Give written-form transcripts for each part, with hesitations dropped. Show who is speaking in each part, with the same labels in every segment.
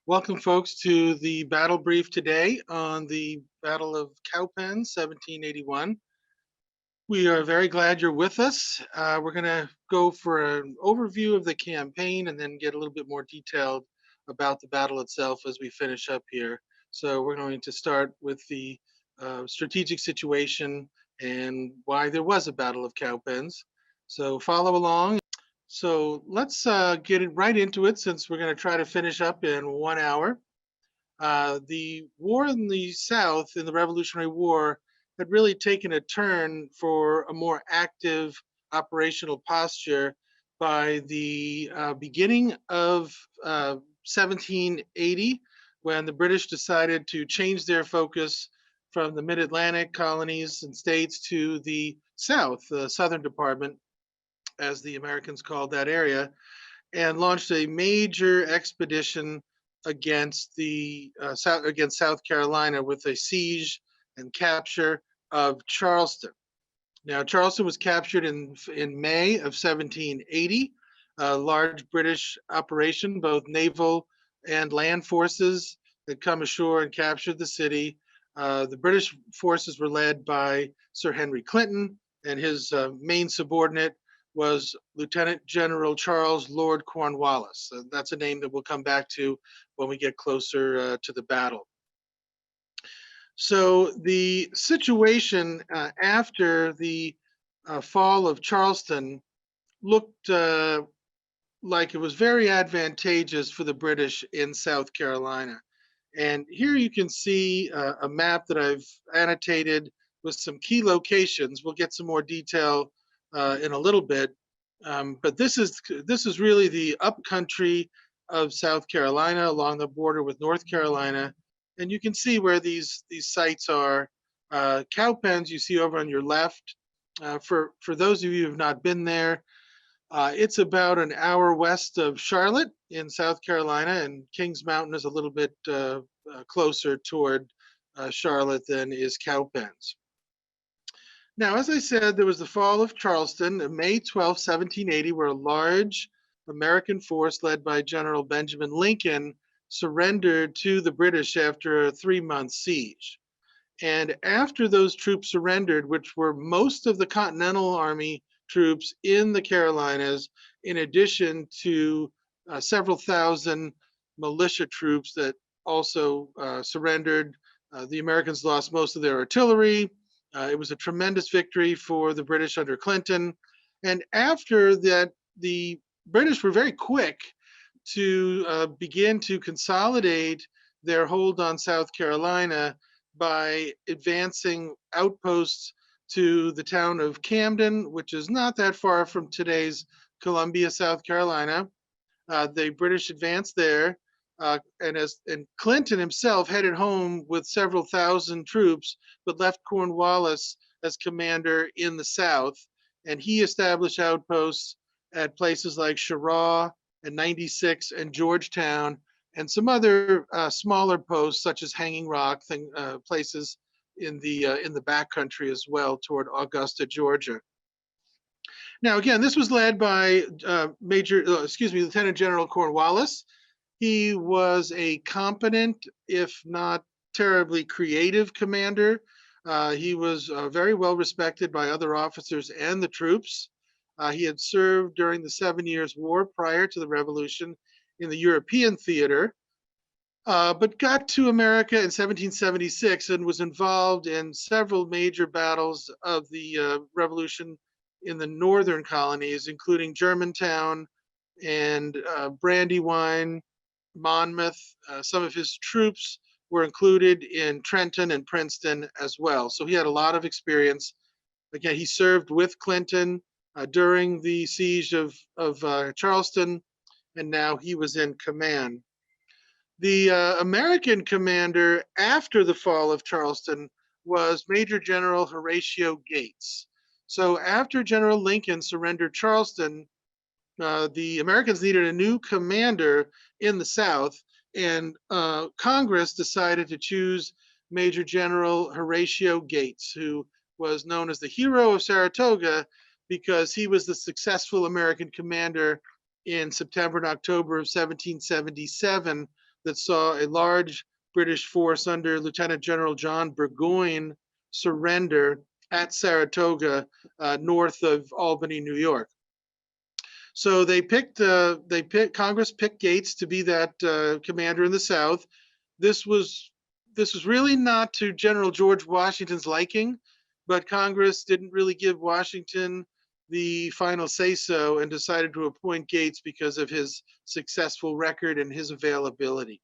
Speaker 1: Welcome, folks, to the battle brief today on the Battle of Cowpens, 1781. We are very glad you're with us. We're going to go for an overview of the campaign and then get a little bit more detailed about the battle itself as we finish up here. So we're going to start with the strategic situation and why there was a Battle of Cowpens. So follow along. So let's get it right into it since we're going to try to finish up in 1 hour. The war in the South, in the Revolutionary War, had really taken a turn for a more active operational posture by the beginning of 1780, when the British decided to change their focus from the mid-Atlantic colonies and states to the South, the Southern Department, as the Americans called that area, and launched a major expedition against South Carolina with a siege and capture of Charleston. Now, Charleston was captured in May of 1780. A large British operation, both naval and land forces, had come ashore and captured the city. The British forces were led by Sir Henry Clinton, and his main subordinate was Lieutenant General Charles Lord Cornwallis. That's a name that we'll come back to when we get closer to the battle. So the situation after the fall of Charleston looked like it was very advantageous for the British in South Carolina. And here you can see a map that I've annotated with some key locations. We'll get some more detail in a little bit, but this is really the upcountry of South Carolina along the border with North Carolina, and you can see where these sites are. Cowpens you see over on your left. For those of you who have not been there, it's about an hour west of Charlotte in South Carolina, and Kings Mountain is a little bit closer toward Charlotte than is Cowpens. Now, as I said, there was the fall of Charleston, May 12, 1780, where a large American force led by General Benjamin Lincoln surrendered to the British after a 3-month siege. And after those troops surrendered, which were most of the Continental Army troops in the Carolinas, in addition to several thousand militia troops that also surrendered, the Americans lost most of their artillery. It was a tremendous victory for the British under Clinton. And after that, the British were very quick to begin to consolidate their hold on South Carolina by advancing outposts to the town of Camden, which is not that far from today's Columbia, South Carolina. The British advanced there, and Clinton himself headed home with several thousand troops, but left Cornwallis as commander in the South, and he established outposts at places like Cheraw and 96 and Georgetown, and some other smaller posts such as Hanging Rock, places in the backcountry as well toward Augusta, Georgia. Now, again, this was led by Lieutenant General Cornwallis. He was a competent, if not terribly creative, commander. He was very well respected by other officers and the troops. He had served during the 7 Years' War prior to the Revolution in the European theater, but got to America in 1776 and was involved in several major battles of the Revolution in the northern colonies, including Germantown and Brandywine, Monmouth. Some of his troops were included in Trenton and Princeton as well. So he had a lot of experience. Again, he served with Clinton during the siege of Charleston, and now he was in command. The American commander after the fall of Charleston was Major General Horatio Gates. So after General Lincoln surrendered Charleston, the Americans needed a new commander in the South, and Congress decided to choose Major General Horatio Gates, who was known as the hero of Saratoga because he was the successful American commander in September and October of 1777 that saw a large British force under Lieutenant General John Burgoyne surrender at Saratoga, north of Albany, New York. So Congress picked Gates to be that commander in the South. This was really not to General George Washington's liking, but Congress didn't really give Washington the final say-so and decided to appoint Gates because of his successful record and his availability.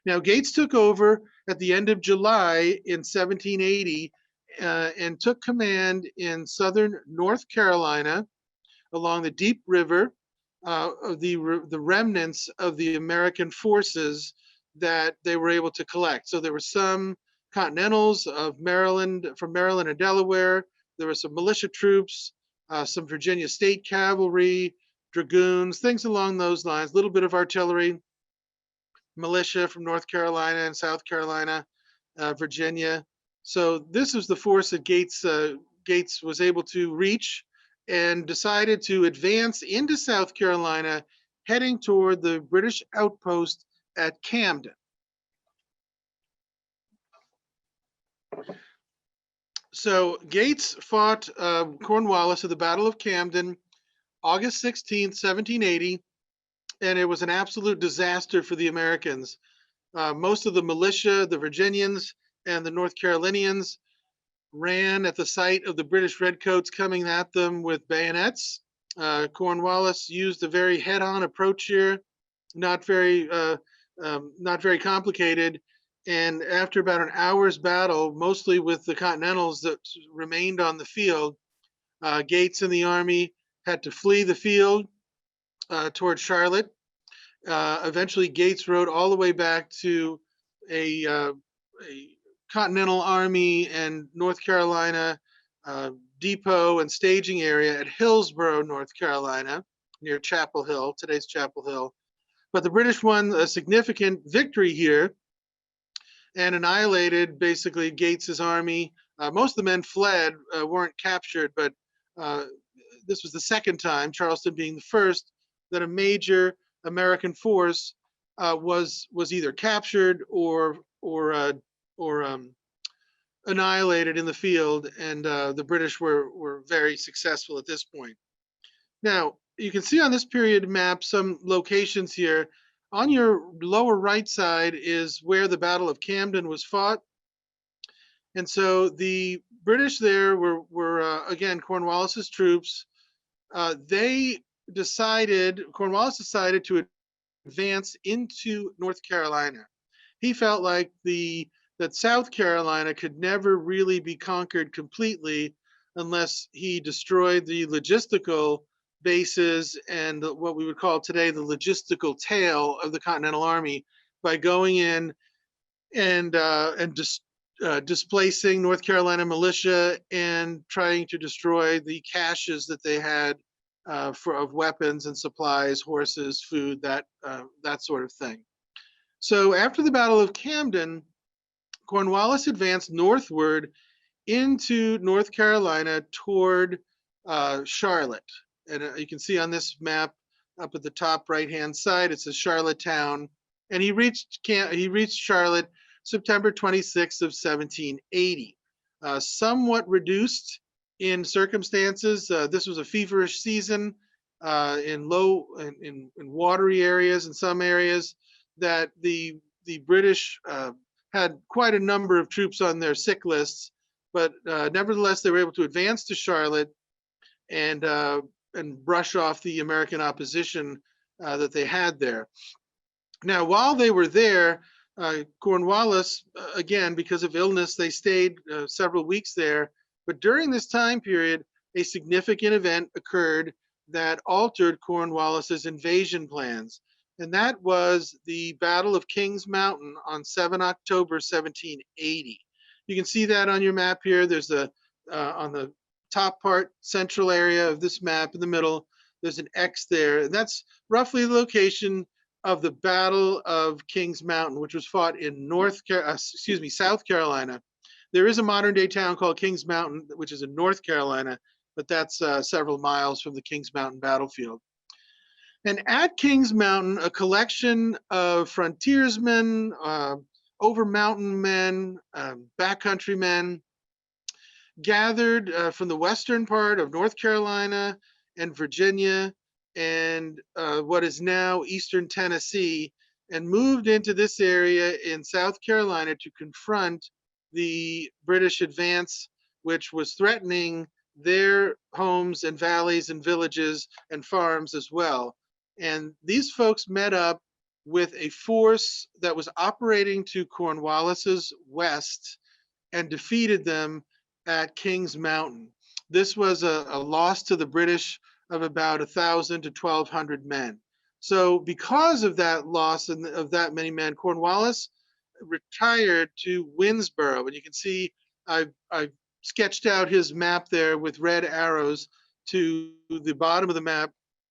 Speaker 1: Now, Gates took over at the end of July in 1780 and took command in southern North Carolina along the Deep River, the remnants of the American forces that they were able to collect. So there were some Continentals of Maryland, from Maryland and Delaware. There were some militia troops, some Virginia State Cavalry, dragoons, things along those lines, a little bit of artillery, militia from North Carolina and South Carolina, Virginia. So this was the force that Gates was able to reach and decided to advance into South Carolina, heading toward the British outpost at Camden. So Gates fought Cornwallis at the Battle of Camden, August 16th, 1780, and it was an absolute disaster for the Americans. Most of the militia, the Virginians and the North Carolinians, ran at the sight of the British redcoats coming at them with bayonets. Cornwallis used a very head-on approach here, not very complicated. And after about an hour's battle, mostly with the Continentals that remained on the field, Gates and the army had to flee the field toward Charlotte. Eventually, Gates rode all the way back to a Continental Army and North Carolina depot and staging area at Hillsborough, North Carolina, near Chapel Hill, today's Chapel Hill. But the British won a significant victory here and annihilated basically Gates's army. Most of the men fled, weren't captured, but this was the second time, Charleston being the first, that a major American force was either captured or annihilated in the field, and the British were very successful at this point. Now, you can see on this period map some locations here. On your lower right side is where the Battle of Camden was fought. And so the British there were again, Cornwallis's troops. Cornwallis decided to advance into North Carolina. He felt like that South Carolina could never really be conquered completely unless he destroyed the logistical bases and what we would call today the logistical tail of the Continental Army by going in and displacing North Carolina militia and trying to destroy the caches that they had of weapons and supplies, horses, food, that sort of thing. So after the Battle of Camden, Cornwallis advanced northward into North Carolina toward Charlotte. And you can see on this map up at the top right-hand side, it says Charlottetown. And he reached Charlotte September 26th of 1780. Somewhat reduced in circumstances. This was a feverish season in watery areas, in some areas that the British had quite a number of troops on their sick lists, but nevertheless they were able to advance to Charlotte and brush off the American opposition that they had there. Now, while they were there, Cornwallis, again, because of illness, they stayed several weeks there. But during this time period, a significant event occurred that altered Cornwallis's invasion plans. And that was the Battle of Kings Mountain on 7 October 1780. You can see that on your map here. There's on the top part, central area of this map in the middle, there's an X there. And that's roughly the location of the Battle of Kings Mountain, which was fought in South Carolina. There is a modern day town called Kings Mountain, which is in North Carolina, but that's several miles from the Kings Mountain battlefield. And at Kings Mountain, a collection of frontiersmen, over mountain men, backcountry men, gathered from the western part of North Carolina and Virginia and what is now eastern Tennessee, and moved into this area in South Carolina to confront the British advance, which was threatening their homes and valleys and villages and farms as well. And these folks met up with a force that was operating to Cornwallis's west and defeated them at Kings Mountain. This was a loss to the British of about 1,000 to 1,200 men. So because of that loss and of that many men, Cornwallis retired to Winnsboro. And you can see I've sketched out his map there with red arrows to the bottom of the map.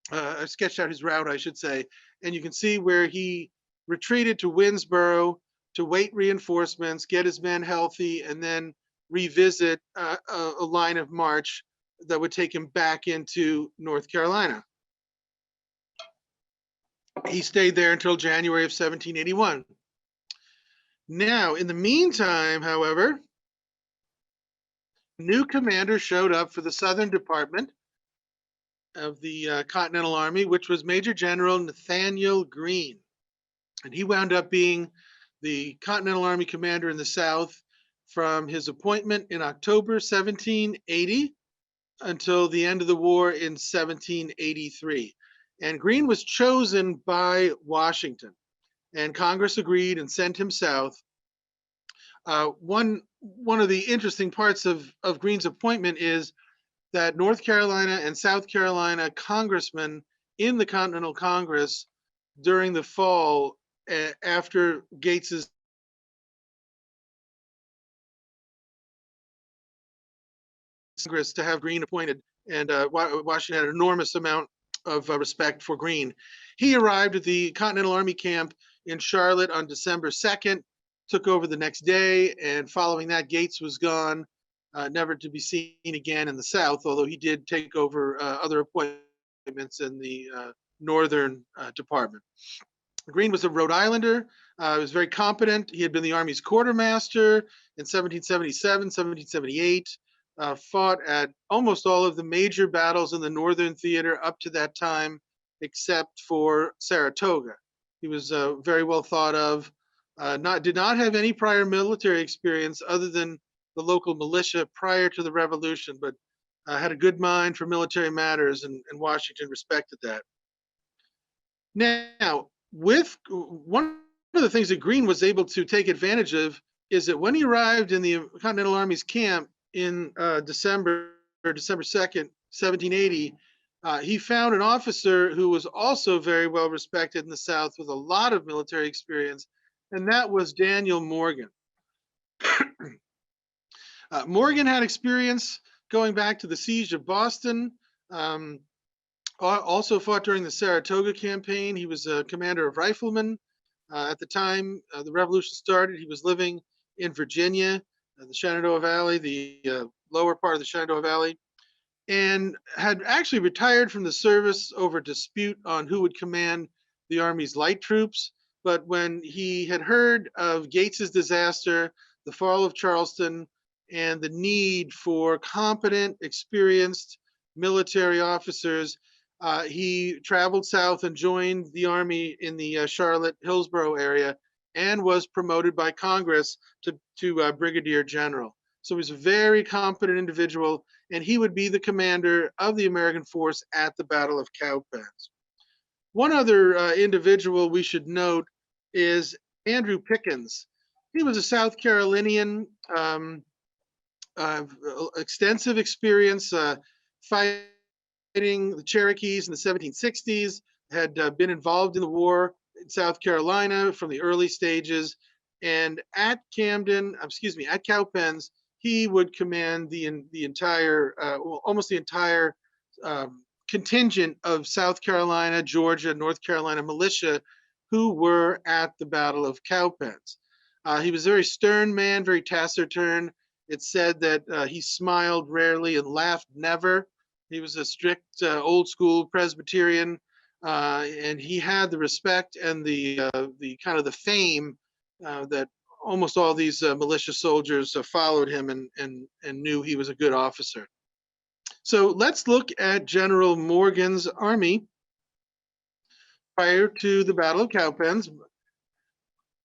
Speaker 1: I sketched out his route, I should say. And you can see where he retreated to Winnsboro to wait reinforcements, get his men healthy, and then revisit a line of march that would take him back into North Carolina. He stayed there until January of 1781. Now, in the meantime, however, new commander showed up for the Southern Department of the Continental Army, which was Major General Nathaniel Greene. And he wound up being the Continental Army commander in the South from his appointment in October 1780 until the end of the war in 1783. And Greene was chosen by Washington, and Congress agreed and sent him south. One of the interesting parts of Greene's appointment is that North Carolina and South Carolina congressmen in the Continental Congress during the fall after Gates's Congress to have Greene appointed, and Washington had an enormous amount of respect for Greene. He arrived at the Continental Army camp in Charlotte on December 2nd, took over the next day, and following that, Gates was gone, never to be seen again in the South, although he did take over other appointments in the Northern Department. Greene was a Rhode Islander. He was very competent. He had been the Army's quartermaster in 1777, 1778, fought at almost all of the major battles in the Northern Theater up to that time, except for Saratoga. He was very well thought of. Did not have any prior military experience other than the local militia prior to the Revolution, but had a good mind for military matters, and Washington respected that. Now, with one of the things that Greene was able to take advantage of is that when he arrived in the Continental Army's camp in December 2nd, 1780, he found an officer who was also very well respected in the South with a lot of military experience, and that was Daniel Morgan. Morgan had experience going back to the siege of Boston, also fought during the Saratoga campaign. He was a commander of riflemen. At the time the Revolution started, he was living in Virginia, the Shenandoah Valley, the lower part of the Shenandoah Valley, and had actually retired from the service over dispute on who would command the Army's light troops. But when he had heard of Gates's disaster, the fall of Charleston, and the need for competent, experienced military officers, he traveled south and joined the Army in the Charlotte-Hillsborough area and was promoted by Congress to brigadier general. So he's a very competent individual, and he would be the commander of the American force at the Battle of Cowpens. One other individual we should note is Andrew Pickens. He was a South Carolinian, extensive experience fighting the Cherokees in the 1760s, had been involved in the war in South Carolina from the early stages, and at Cowpens, he would command the entire, almost the entire contingent of South Carolina, Georgia, North Carolina militia who were at the Battle of Cowpens. He was a very stern man, very taciturn. It's said that he smiled rarely and laughed never. He was a strict, old school Presbyterian, and he had the respect and the kind of the fame that almost all these militia soldiers followed him and knew he was a good officer. So let's look at General Morgan's army prior to the Battle of Cowpens.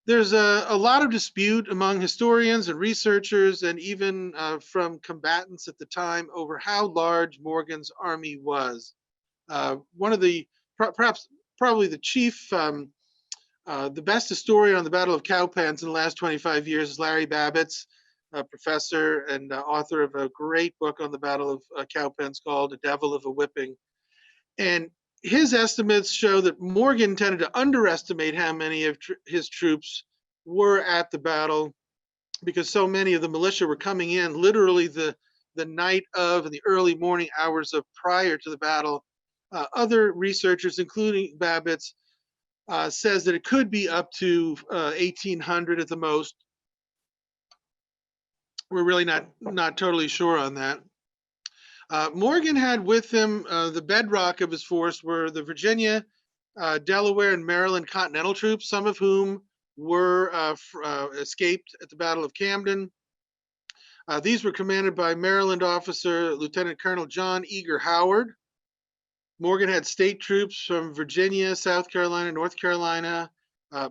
Speaker 1: There's a lot of dispute among historians and researchers and even from combatants at the time over how large Morgan's army was. One of the, perhaps probably the chief, the best historian on the Battle of Cowpens in the last 25 years is Larry Babbitt's, a professor and author of a great book on the Battle of Cowpens called A Devil of a Whipping. And his estimates show that Morgan tended to underestimate how many of his troops were at the battle because so many of the militia were coming in literally the night of and the early morning hours of prior to the battle. Other researchers, including Babbitt's, says that it could be up to 1,800 at the most. We're really not totally sure on that. Morgan had with him the bedrock of his force were the Virginia, Delaware, and Maryland Continental troops, some of whom were escaped at the Battle of Camden. These were commanded by Maryland officer Lieutenant Colonel John Eager Howard. Morgan had state troops from Virginia, South Carolina, North Carolina,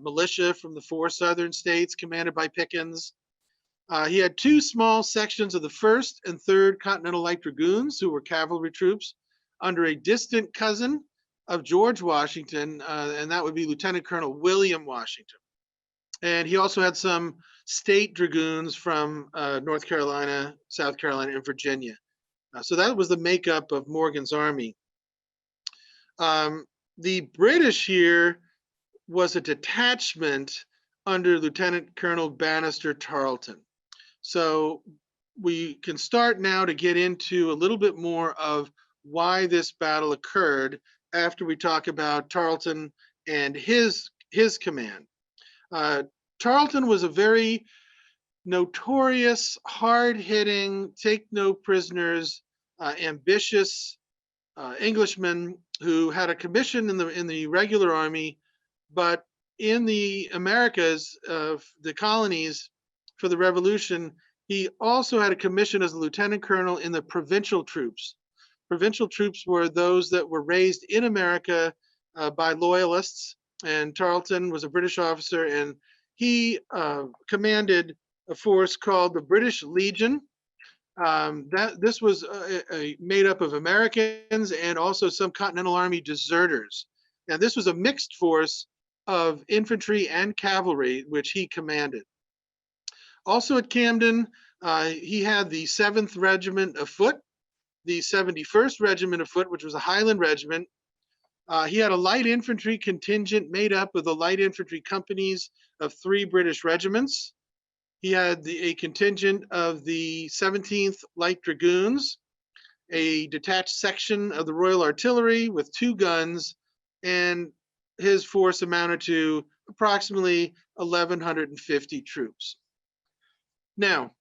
Speaker 1: militia from the 4 southern states commanded by Pickens. He had 2 small sections of the 1st and 3rd Continental Light Dragoons, who were cavalry troops, under a distant cousin of George Washington, and that would be Lieutenant Colonel William Washington. And he also had some state dragoons from North Carolina, South Carolina, and Virginia. So that was the makeup of Morgan's army. The British here was a detachment under Lieutenant Colonel Banastre Tarleton. So we can start now to get into a little bit more of why this battle occurred after we talk about Tarleton and his command. Tarleton was a very notorious, hard-hitting, take no prisoners, ambitious Englishman who had a commission in the regular army, but in the Americas, the colonies for the Revolution, he also had a commission as a lieutenant colonel in the provincial troops. Provincial troops were those that were raised in America by loyalists, and Tarleton was a British officer, and he commanded a force called the British Legion. This was made up of Americans and also some Continental Army deserters. And this was a mixed force of infantry and cavalry, which he commanded. Also at Camden, he had the 7th Regiment of Foot, the 71st Regiment of Foot, which was a Highland regiment. He had a light infantry contingent made up of the light infantry companies of 3 British regiments. He had a contingent of the 17th Light Dragoons, a detached section of the Royal Artillery with 2 guns, and his force amounted to approximately 1,150 troops. Now,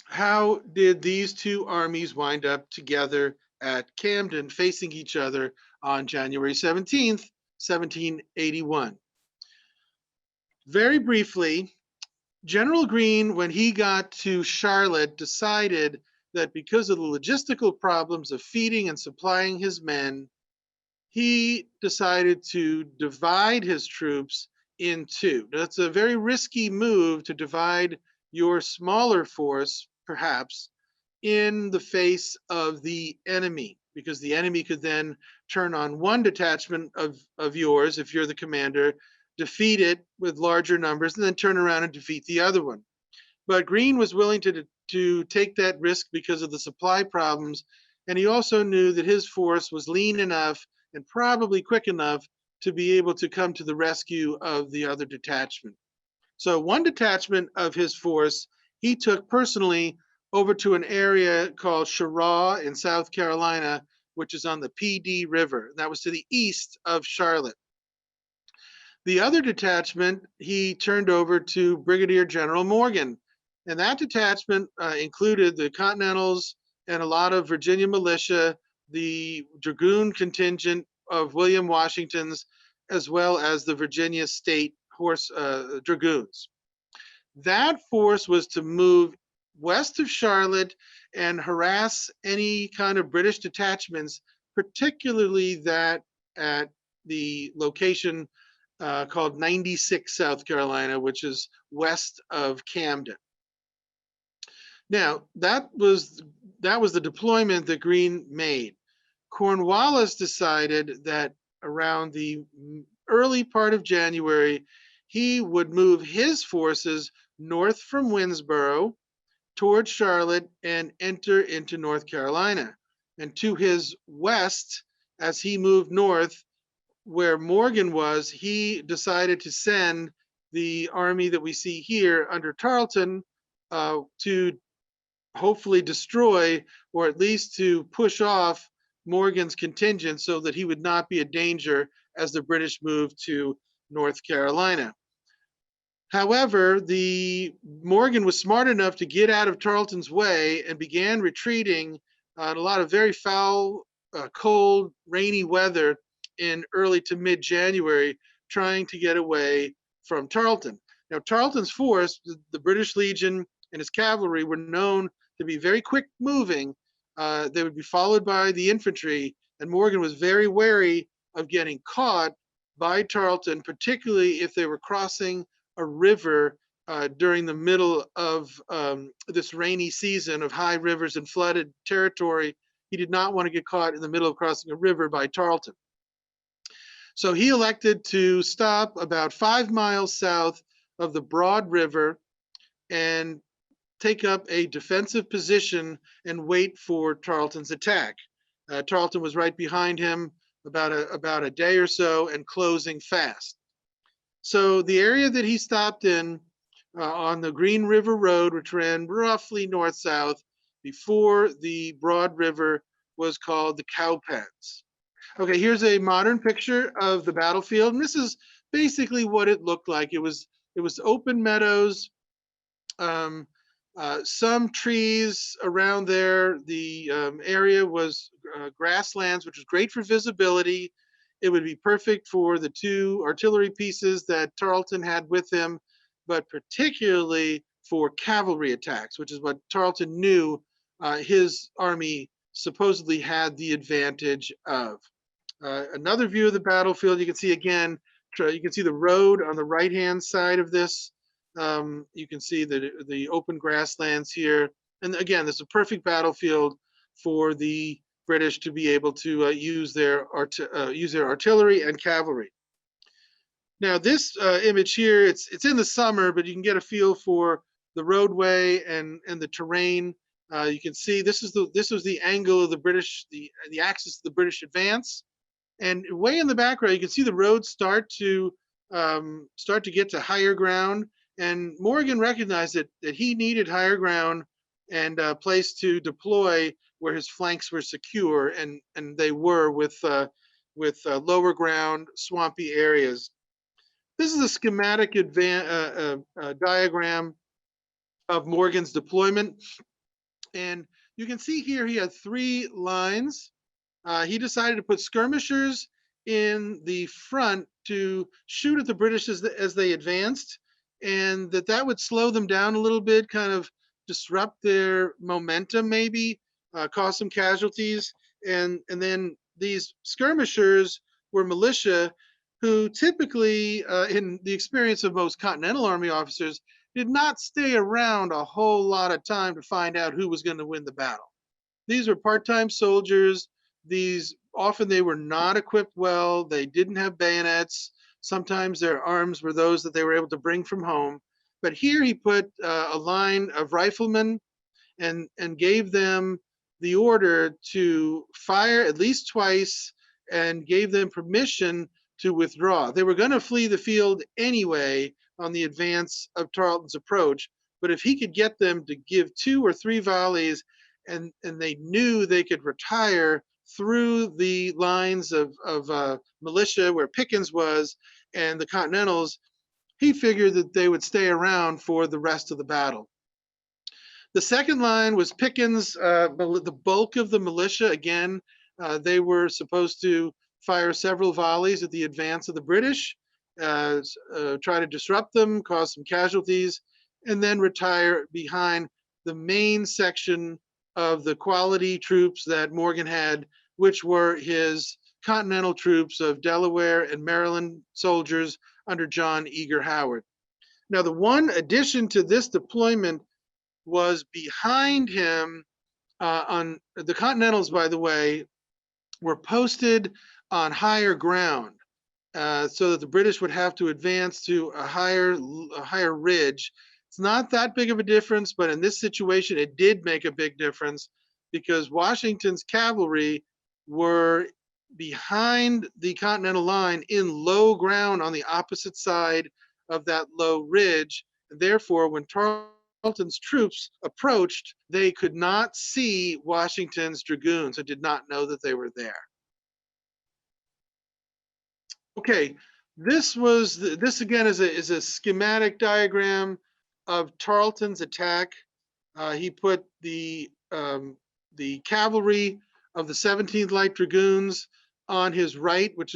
Speaker 1: how did these 2 armies wind up together at Camden facing each other on January 17th, 1781? Very briefly, General Greene, when he got to Charlotte, decided that because of the logistical problems of feeding and supplying his men, he decided to divide his troops in 2. That's a very risky move to divide your smaller force, perhaps, in the face of the enemy, because the enemy could then turn on one detachment of yours, if you're the commander, defeat it with larger numbers, and then turn around and defeat the other one. But Greene was willing to take that risk because of the supply problems, and he also knew that his force was lean enough and probably quick enough to be able to come to the rescue of the other detachment. So one detachment of his force he took personally over to an area called Cheraw in South Carolina, which is on the PD River. That was to the east of Charlotte. The other detachment he turned over to Brigadier General Morgan, and that detachment included the Continentals and a lot of Virginia militia, the Dragoon contingent, of William Washington's, as well as the Virginia State Horse Dragoons. That force was to move west of Charlotte and harass any kind of British detachments, particularly that at the location called 96 South Carolina, which is west of Camden. Now, that was the deployment that Greene made. Cornwallis decided that around the early part of January, he would move his forces north from Winnsboro towards Charlotte and enter into North Carolina. And to his west, as he moved north, where Morgan was, he decided to send the army that we see here under Tarleton to hopefully destroy, or at least to push off, Morgan's contingent so that he would not be a danger as the British moved to North Carolina. However, Morgan was smart enough to get out of Tarleton's way and began retreating in a lot of very foul, cold, rainy weather in early to mid-January, trying to get away from Tarleton. Now, Tarleton's force, the British Legion and his cavalry, were known to be very quick moving. They would be followed by the infantry, and Morgan was very wary of getting caught by Tarleton, particularly if they were crossing a river during the middle of this rainy season of high rivers and flooded territory. He did not want to get caught in the middle of crossing a river by Tarleton. So he elected to stop about 5 miles south of the Broad River and take up a defensive position and wait for Tarleton's attack. Tarleton was right behind him about a day or so and closing fast. So the area that he stopped in on the Green River Road, which ran roughly north-south before the Broad River, was called the Cowpens. Okay, here's a modern picture of the battlefield, and this is basically what it looked like. It was open meadows, some trees around there. The area was grasslands, which was great for visibility. It would be perfect for the 2 artillery pieces that Tarleton had with him, but particularly for cavalry attacks, which is what Tarleton knew his army supposedly had the advantage of. Another view of the battlefield, you can see again, you can see the road on the right-hand side of this. You can see the open grasslands here. And again, this is a perfect battlefield for the British to be able to use their artillery and cavalry. Now, this image here, it's in the summer, but you can get a feel for the roadway and the terrain. You can see this was the angle of the British, the axis of the British advance. And way in the background, you can see the road start to get to higher ground. And Morgan recognized that he needed higher ground and a place to deploy where his flanks were secure, and they were with lower ground, swampy areas. This is a schematic diagram of Morgan's deployment, and you can see here he had 3 lines. He decided to put skirmishers in the front to shoot at the British as they advanced, and that would slow them down a little bit, kind of disrupt their momentum, maybe cause some casualties. And then these skirmishers were militia who typically, in the experience of most Continental Army officers, did not stay around a whole lot of time to find out who was going to win the battle. These were part-time soldiers. Often they were not equipped well. They didn't have bayonets. Sometimes their arms were those that they were able to bring from home. But here he put a line of riflemen and gave them the order to fire at least twice and gave them permission to withdraw. They were going to flee the field anyway on the advance of Tarleton's approach, but if he could get them to give 2 or 3 volleys and they knew they could retire through the lines of militia where Pickens was and the Continentals, he figured that they would stay around for the rest of the battle. The second line was Pickens, the bulk of the militia. Again, they were supposed to fire several volleys at the advance of the British, try to disrupt them, cause some casualties, and then retire behind the main section of the quality troops that Morgan had, which were his Continental troops of Delaware and Maryland soldiers under John Eager Howard. Now, the one addition to this deployment was behind him on the Continentals, by the way, were posted on higher ground so that the British would have to advance to a higher ridge. It's not that big of a difference, but in this situation, it did make a big difference because Washington's cavalry were behind the Continental line in low ground on the opposite side of that low ridge. Therefore, when Tarleton's troops approached, they could not see Washington's dragoons and did not know that they were there. Okay, this again is a schematic diagram of Tarleton's attack. He put the cavalry of the 17th Light Dragoons on his right, which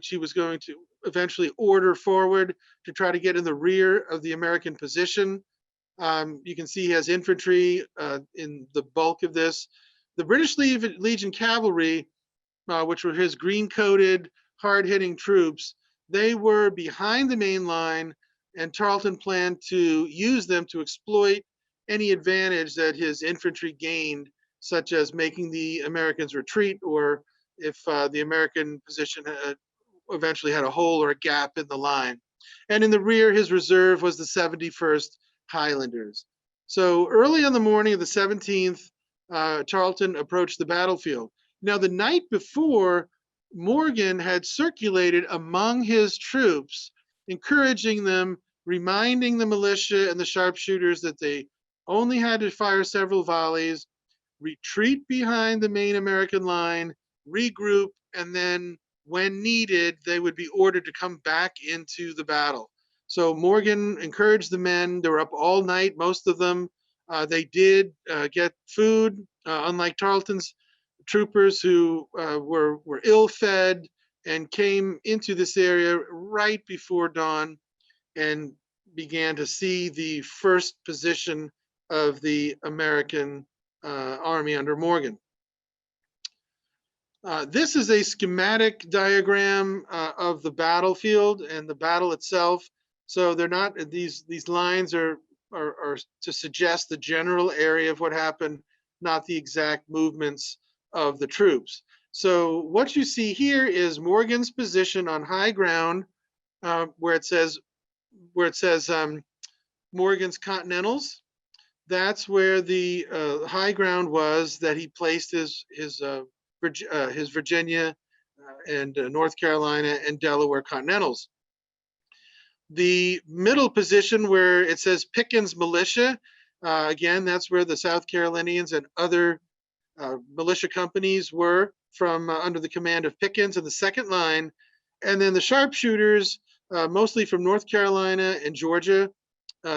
Speaker 1: he was going to eventually order forward to try to get in the rear of the American position. You can see he has infantry in the bulk of this. The British Legion cavalry, which were his green-coated, hard-hitting troops, they were behind the main line, and Tarleton planned to use them to exploit any advantage that his infantry gained, such as making the Americans retreat, or if the American position eventually had a hole or a gap in the line. And in the rear, his reserve was the 71st Highlanders. So early on the morning of the 17th, Tarleton approached the battlefield. Now, the night before, Morgan had circulated among his troops, encouraging them, reminding the militia and the sharpshooters that they only had to fire several volleys, retreat behind the main American line, regroup, and then when needed, they would be ordered to come back into the battle. So Morgan encouraged the men. They were up all night, most of them. They did get food, unlike Tarleton's troopers who were ill-fed and came into this area right before dawn and began to see the first position of the American army under Morgan. This is a schematic diagram of the battlefield and the battle itself. So they're not, these lines are to suggest the general area of what happened, not the exact movements of the troops. So what you see here is Morgan's position on high ground, where it says Morgan's Continentals. That's where the high ground was that he placed his Virginia and North Carolina and Delaware Continentals. The middle position where it says Pickens Militia, again, that's where the South Carolinians and other militia companies were from under the command of Pickens in the second line. And then the sharpshooters, mostly from North Carolina and Georgia,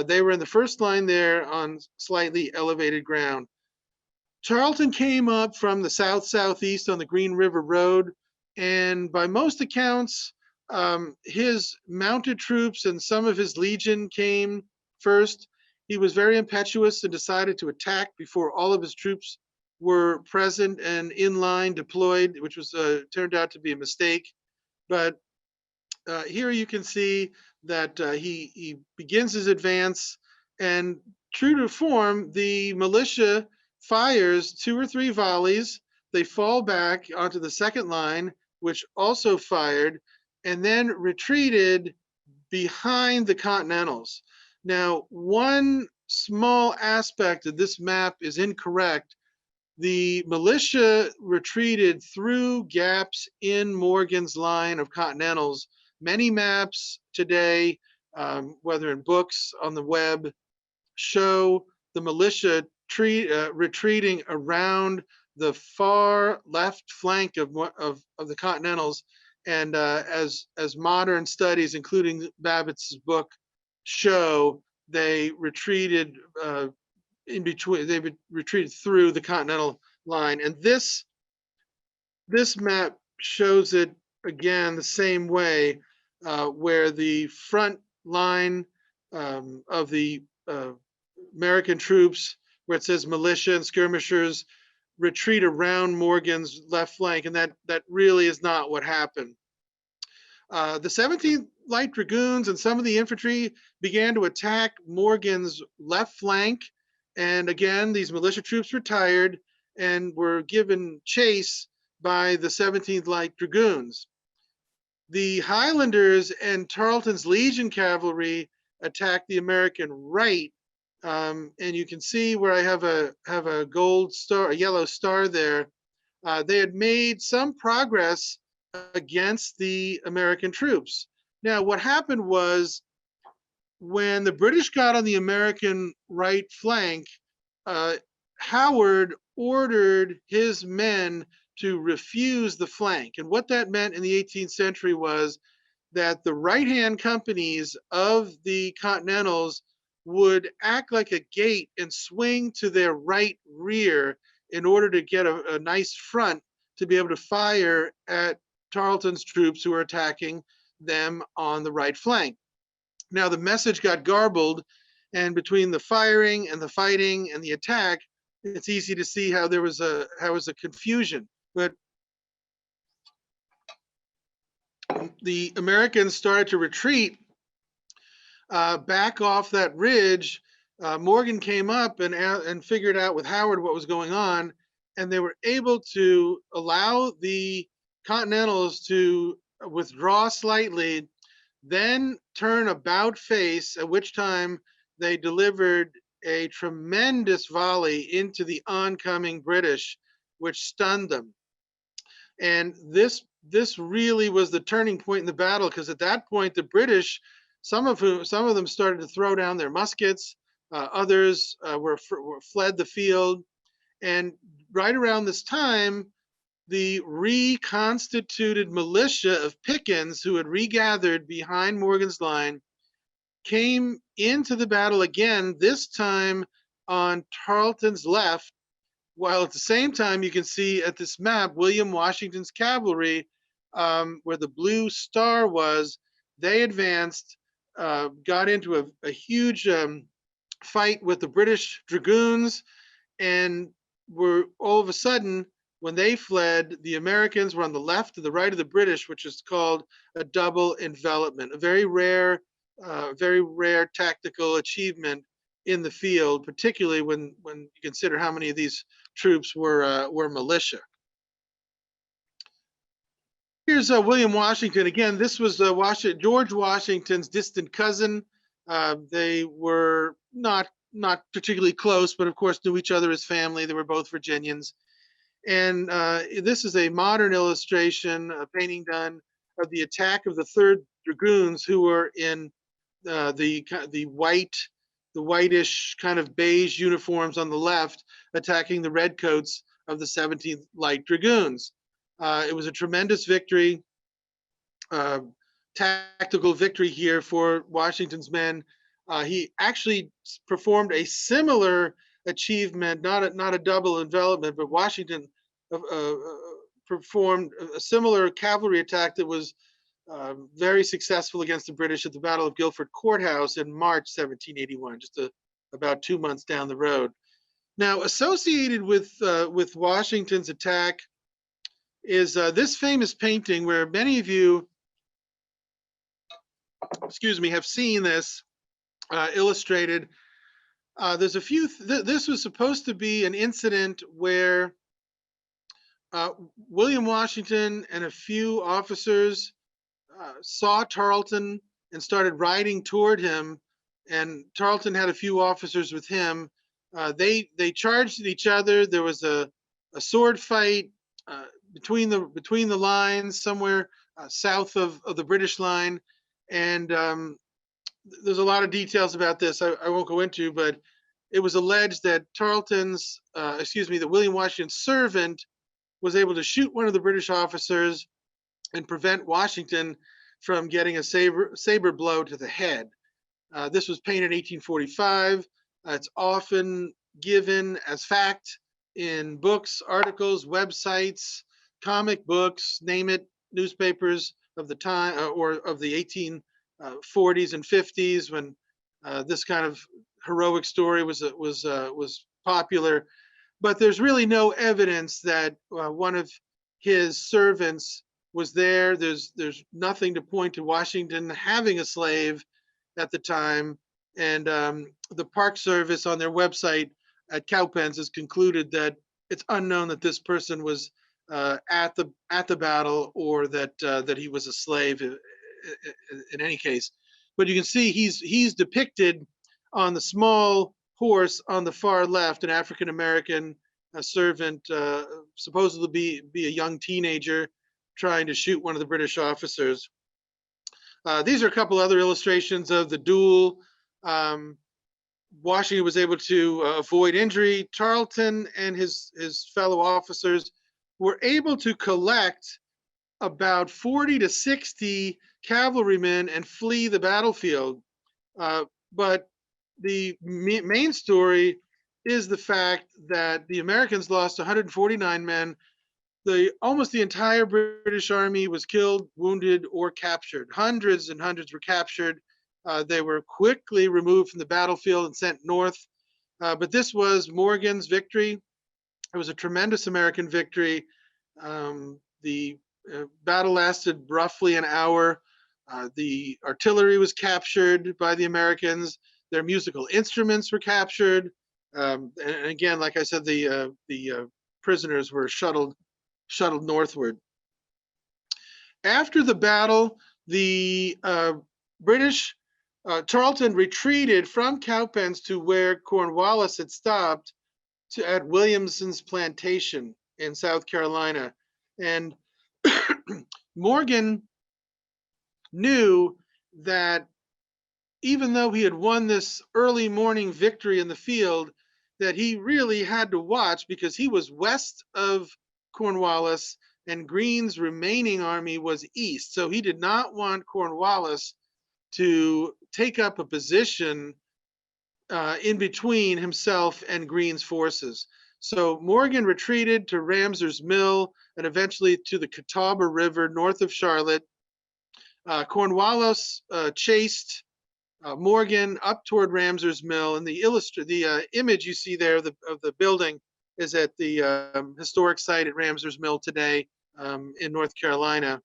Speaker 1: they were in the first line there on slightly elevated ground. Tarleton came up from the south-southeast on the Green River Road, and by most accounts, his mounted troops and some of his legion came first. He was very impetuous and decided to attack before all of his troops were present and in line deployed, which was turned out to be a mistake. But here you can see that he begins his advance, and true to form, the militia fires 2 or 3 volleys. They fall back onto the second line, which also fired, and then retreated behind the Continentals. Now, one small aspect of this map is incorrect. The militia retreated through gaps in Morgan's line of Continentals. Many maps today, whether in books, on the web, show the militia retreating around the far left flank of the Continentals. And as modern studies, including Babbitt's book, show, they retreated in between. They retreated through the Continental line. And this map shows it again the same way, where the front line of the American troops, where it says militia and skirmishers, retreat around Morgan's left flank, and that really is not what happened. The 17th Light Dragoons and some of the infantry began to attack Morgan's left flank, and again, these militia troops retired and were given chase by the 17th Light Dragoons. The Highlanders and Tarleton's Legion cavalry attacked the American right, and you can see where I have a gold star, a yellow star there. They had made some progress against the American troops. Now, what happened was when the British got on the American right flank, uh, Howard ordered his men to refuse the flank. And what that meant in the 18th century was that the right-hand companies of the Continentals would act like a gate and swing to their right rear in order to get a nice front to be able to fire at Tarleton's troops who were attacking them on the right flank. Now the message got garbled, and between the firing and the fighting and the attack, it's easy to see how there was a confusion. But the Americans started to retreat back off that ridge. Morgan came up and figured out with Howard what was going on, and they were able to allow the Continentals to withdraw slightly, then turn about face, at which time they delivered a tremendous volley into the oncoming British, which stunned them. And this really was the turning point in the battle, because at that point the British, some of them started to throw down their muskets, others were fled the field, and right around this time, the reconstituted militia of Pickens, who had regathered behind Morgan's line, came into the battle again, this time on Tarleton's left, while at the same time you can see at this map, William Washington's cavalry, where the blue star was, they advanced, got into a huge fight with the British dragoons, and were all of a sudden, when they fled, the Americans were on the left and the right of the British, which is called a double envelopment, a very rare tactical achievement in the field, particularly when you consider how many of these troops were militia. Here's William Washington again. This was George Washington's distant cousin. They were not particularly close, but of course knew each other as family. They were both Virginians. And this is a modern illustration, a painting done of the attack of the 3rd Dragoons, who were in the whitish kind of beige uniforms on the left, attacking the redcoats of the 17th Light Dragoons. It was a tremendous victory, tactical victory here for Washington's men. He actually performed a similar achievement, not a double envelopment, but Washington performed a similar cavalry attack that was very successful against the British at the Battle of Guilford Courthouse in March 1781, just about 2 months down the road. Now, associated with Washington's attack is this famous painting, where many of you, have seen this illustrated. There's a few. This was supposed to be an incident where William Washington and a few officers saw Tarleton and started riding toward him, and Tarleton had a few officers with him. They charged at each other. There was a sword fight between the lines, somewhere south of the British line, and there's a lot of details about this I won't go into, but it was alleged that that William Washington's servant was able to shoot one of the British officers and prevent Washington from getting a saber blow to the head. This was painted in 1845. It's often given as fact in books, articles, websites, comic books, name it, newspapers of the time or of the 1840s and 50s when this kind of heroic story was popular. But there's really no evidence that one of his servants was there. There's nothing to point to Washington having a slave at the time. And the Park Service on their website at Cowpens has concluded that it's unknown that this person was at the battle or that he was a slave in any case. But you can see he's depicted on the small horse on the far left, an African American servant, supposedly be a young teenager trying to shoot one of the British officers. These are a couple other illustrations of the duel. Washington was able to avoid injury. Tarleton and his fellow officers were able to collect about 40 to 60 cavalrymen and flee the battlefield. But the main story is the fact that the Americans lost 149 men. Almost the entire British army was killed, wounded, or captured. Hundreds and hundreds were captured. They were quickly removed from the battlefield and sent north. But this was Morgan's victory. It was a tremendous American victory. The battle lasted roughly an hour. The artillery was captured by the Americans. Their musical instruments were captured. And again, like I said, the prisoners were shuttled northward. After the battle, the British Tarleton retreated from Cowpens to where Cornwallis had stopped at Williamson's plantation in South Carolina. And Morgan knew that even though he had won this early morning victory in the field, that he really had to watch because he was west of Cornwallis and Greene's remaining army was east. So he did not want Cornwallis to take up a position in between himself and Greene's forces. So Morgan retreated to Ramser's Mill and eventually to the Catawba River north of Charlotte. Cornwallis chased Morgan up toward Ramser's Mill, and the image you see there of the building is at the historic site at Ramser's Mill today in North Carolina.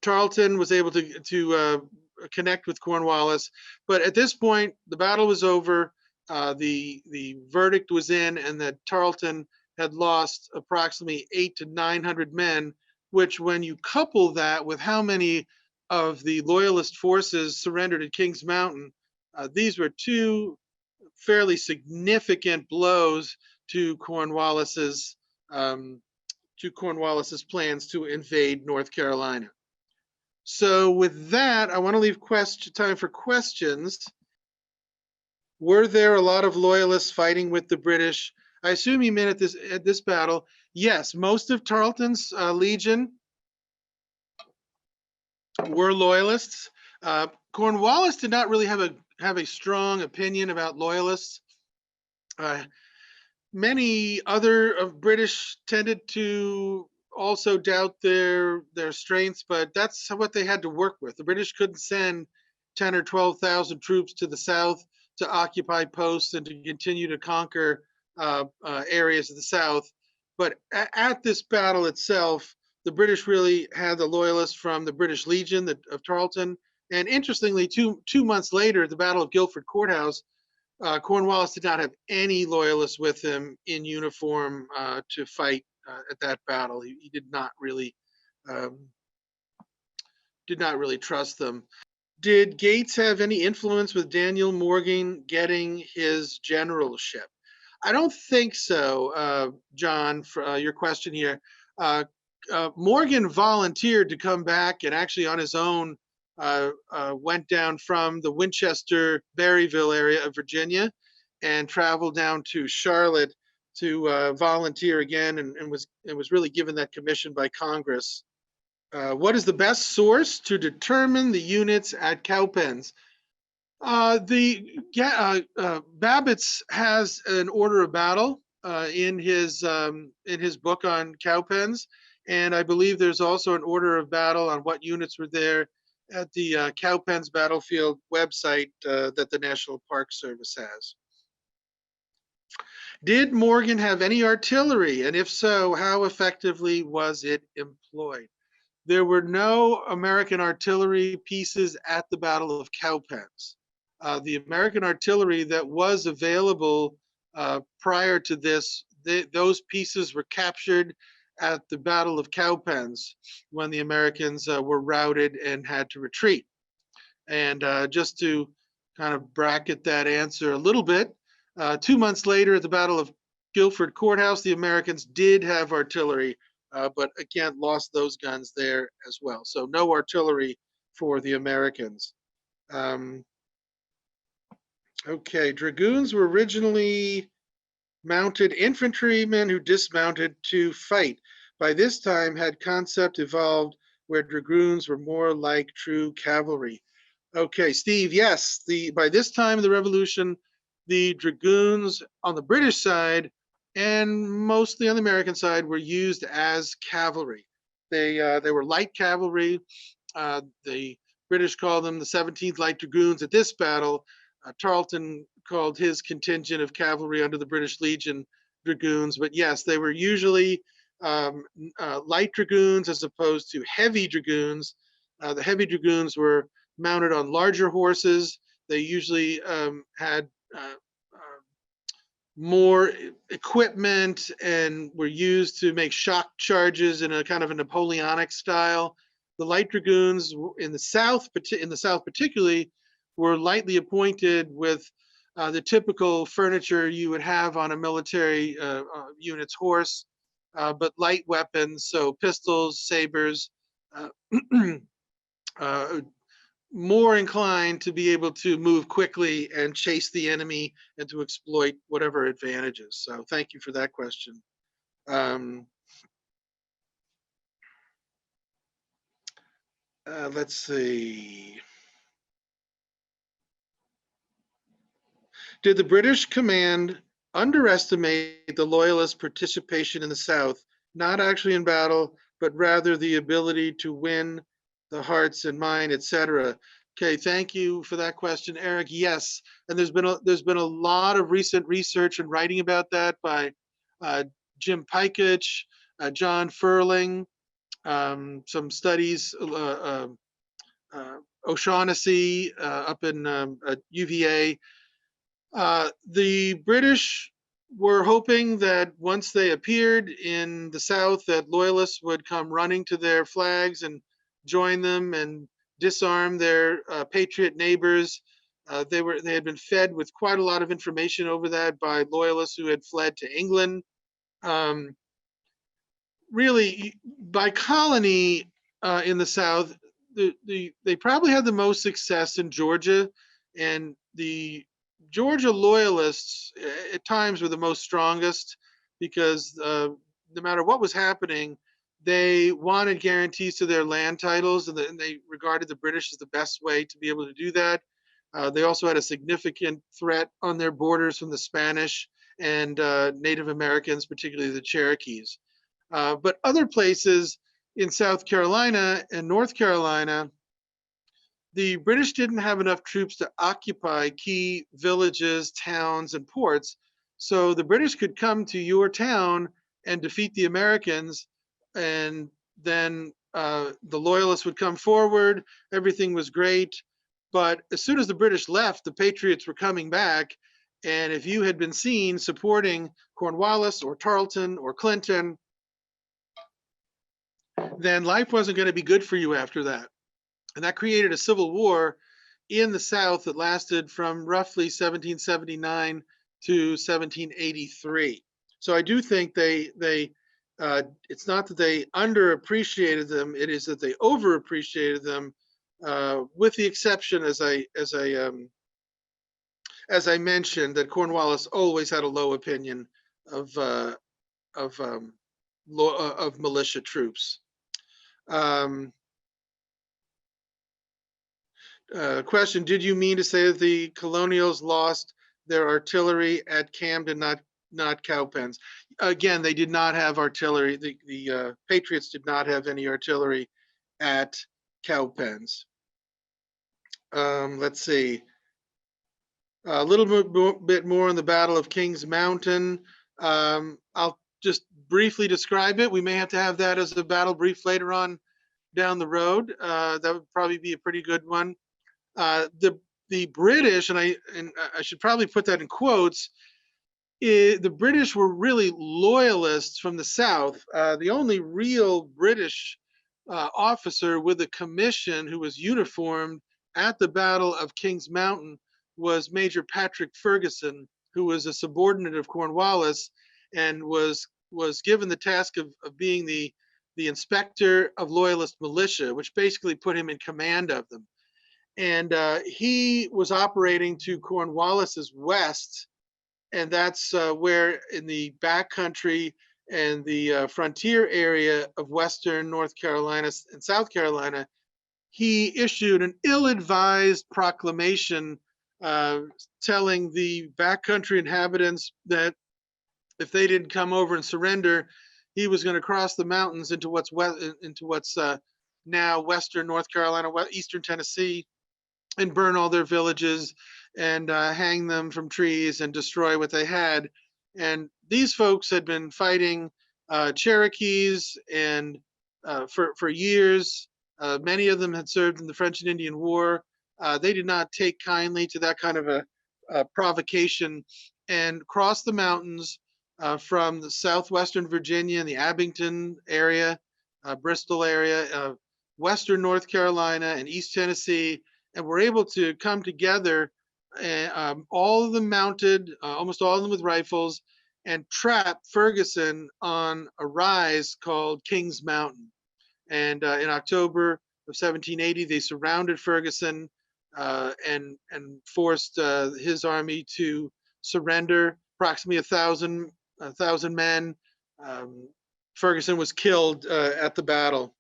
Speaker 1: Tarleton was able to connect with Cornwallis, but at this point the battle was over. The verdict was in, and that Tarleton had lost approximately 800 to 900 men, which, when you couple that with how many of the loyalist forces surrendered at Kings Mountain, these were two fairly significant blows to Cornwallis's plans to invade North Carolina. So with that, I want to leave time for questions. Were there a lot of loyalists fighting with the British? I assume you meant at this battle. Yes, most of Tarleton's legion were loyalists. Cornwallis did not really have a strong opinion about loyalists. Many other of British tended to also doubt their strengths, but that's what they had to work with. The British couldn't send 10 or 12,000 troops to the south to occupy posts and to continue to conquer areas of the south. But at this battle itself, the British really had the loyalists from the British Legion of Tarleton. And interestingly, two months later, the Battle of Guilford Courthouse, Cornwallis did not have any loyalists with him in uniform to fight at that battle. He did not really trust them. Did Gates have any influence with Daniel Morgan getting his generalship? I don't think so, John, for your question here. Morgan volunteered to come back and actually on his own went down from the Winchester, Berryville area of Virginia and traveled down to Charlotte to volunteer again and was really given that commission by Congress. What is the best source to determine the units at Cowpens? Babbitt's has an order of battle in his book on Cowpens. And I believe there's also an order of battle on what units were there at the Cowpens Battlefield website that the National Park Service has. Did Morgan have any artillery? And if so, how effectively was it employed? There were no American artillery pieces at the Battle of Cowpens. The American artillery that was available prior to this, those pieces were captured at the Battle of Cowpens when the Americans were routed and had to retreat. And just to kind of bracket that answer a little bit, 2 months later at the Battle of Guilford Courthouse, the Americans did have artillery, but again, lost those guns there as well. So no artillery for the Americans. Okay, dragoons were originally mounted infantrymen who dismounted to fight. By this time, had concept evolved where dragoons were more like true cavalry. Okay, Steve, yes, by this time of the Revolution, the dragoons on the British side and mostly on the American side were used as cavalry. They were light cavalry. The British called them the 17th Light Dragoons at this battle. Tarleton called his contingent of cavalry under the British Legion dragoons. But yes, they were usually light dragoons as opposed to heavy dragoons. The heavy dragoons were mounted on larger horses. They usually had more equipment and were used to make shock charges in a kind of a Napoleonic style. The light dragoons in the South particularly, were lightly appointed with the typical furniture you would have on a military unit's horse, but light weapons, so pistols, sabers, more inclined to be able to move quickly and chase the enemy and to exploit whatever advantages. So thank you for that question. Let's see. Did the British command underestimate the Loyalist participation in the South, not actually in battle, but rather the ability to win the hearts and mind, etc.? Okay, thank you for that question, Eric. Yes, and there's been a lot of recent research and writing about that by Jim Pikich, John Furling, some studies, O'Shaughnessy up in UVA. The British were hoping that once they appeared in the South, that loyalists would come running to their flags and join them and disarm their Patriot neighbors. They had been fed with quite a lot of information over that by loyalists who had fled to England. Really, by colony in the South, they probably had the most success in Georgia, and the Georgia loyalists at times were the most strongest because no matter what was happening, they wanted guarantees to their land titles, and they regarded the British as the best way to be able to do that. They also had a significant threat on their borders from the Spanish and Native Americans, particularly the Cherokees. But other places in South Carolina and North Carolina, the British didn't have enough troops to occupy key villages, towns, and ports. So the British could come to your town and defeat the Americans, and then the Loyalists would come forward. Everything was great. But as soon as the British left, the Patriots were coming back. And if you had been seen supporting Cornwallis or Tarleton or Clinton, then life wasn't going to be good for you after that. And that created a civil war in the South that lasted from roughly 1779 to 1783. So I do think it's not that they underappreciated them; it is that they overappreciated them, with the exception, as I mentioned, that Cornwallis always had a low opinion of militia troops. Question: did you mean to say that the Colonials lost their artillery at Camden, not Cowpens. Again, they did not have artillery. The Patriots did not have any artillery at Cowpens. Let's see. A little bit more on the Battle of Kings Mountain. I'll just briefly describe it. We may have to have that as a battle brief later on down the road. That would probably be a pretty good one. The British, and I should probably put that in quotes, the British were really loyalists from the South. The only real British officer with a commission who was uniformed at the Battle of Kings Mountain was Major Patrick Ferguson, who was a subordinate of Cornwallis and was given the task of being the inspector of loyalist militia, which basically put him in command of them. And he was operating to Cornwallis's west, and that's where in the backcountry and the frontier area of western North Carolina and South Carolina, he issued an ill-advised proclamation telling the backcountry inhabitants that if they didn't come over and surrender, he was going to cross the mountains into what's now western North Carolina, eastern Tennessee, and burn all their villages and hang them from trees and destroy what they had. And these folks had been fighting Cherokees and for years. Many of them had served in the French and Indian War. They did not take kindly to that kind of a provocation and crossed the mountains from the southwestern Virginia and the Abington area, Bristol area, western North Carolina and East Tennessee, and were able to come together, all of them mounted, almost all of them with rifles, and trap Ferguson on a rise called Kings Mountain. And in October of 1780, they surrounded Ferguson and forced his army to surrender. Approximately 1,000 men. Ferguson was killed at the battle.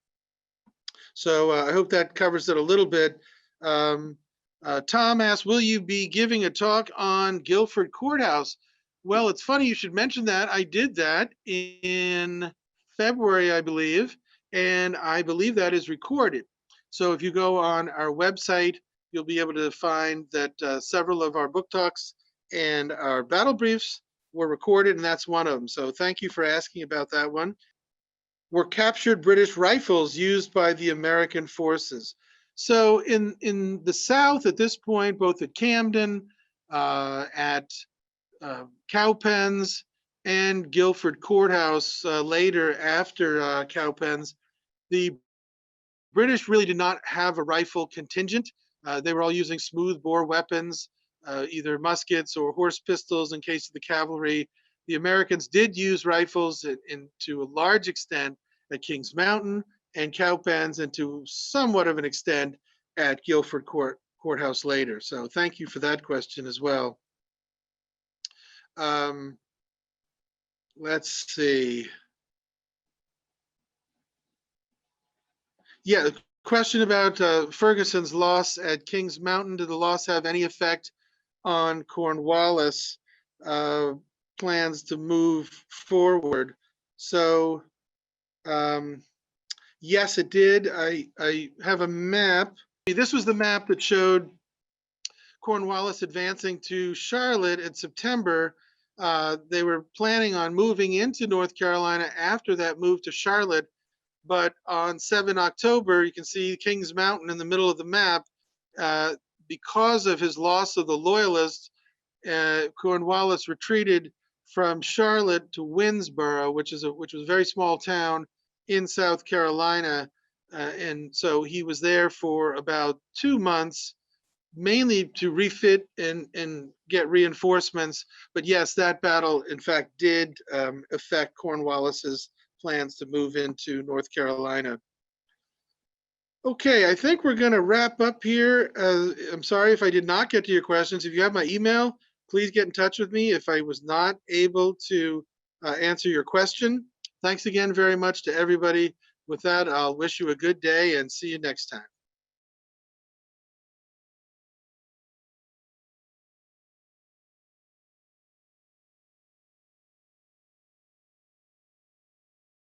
Speaker 1: So I hope that covers it a little bit. Tom asked, will you be giving a talk on Guilford Courthouse? Well, it's funny you should mention that. I did that in February, I believe, and I believe that is recorded. So if you go on our website, you'll be able to find that several of our book talks and our battle briefs were recorded, and that's one of them. So thank you for asking about that one. Were captured British rifles used by the American forces? So in the South at this point, both at Camden, at Cowpens, and Guilford Courthouse later after Cowpens, the British really did not have a rifle contingent. They were all using smoothbore weapons, either muskets or horse pistols in case of the cavalry. The Americans did use rifles to a large extent at Kings Mountain and Cowpens, and to somewhat of an extent at Guilford Courthouse later. So thank you for that question as well. Let's see. Yeah, the question about Ferguson's loss at Kings Mountain. Did the loss have any effect on Cornwallis plans to move forward? So yes, it did. I have a map. This was the map that showed Cornwallis advancing to Charlotte in September. They were planning on moving into North Carolina after that move to Charlotte, but on 7 October, you can see Kings Mountain in the middle of the map. Because of his loss of the Loyalists, Cornwallis retreated from Charlotte to Winnsboro, which was a very small town in South Carolina. And so he was there for about 2 months, mainly to refit and get reinforcements. But yes, that battle, in fact, did affect Cornwallis's plans to move into North Carolina. Okay, I think we're going to wrap up here. I'm sorry if I did not get to your questions. If you have my email, please get in touch with me if I was not able to answer your question. Thanks again very much to everybody. With that, I'll wish you a good day and see you next time.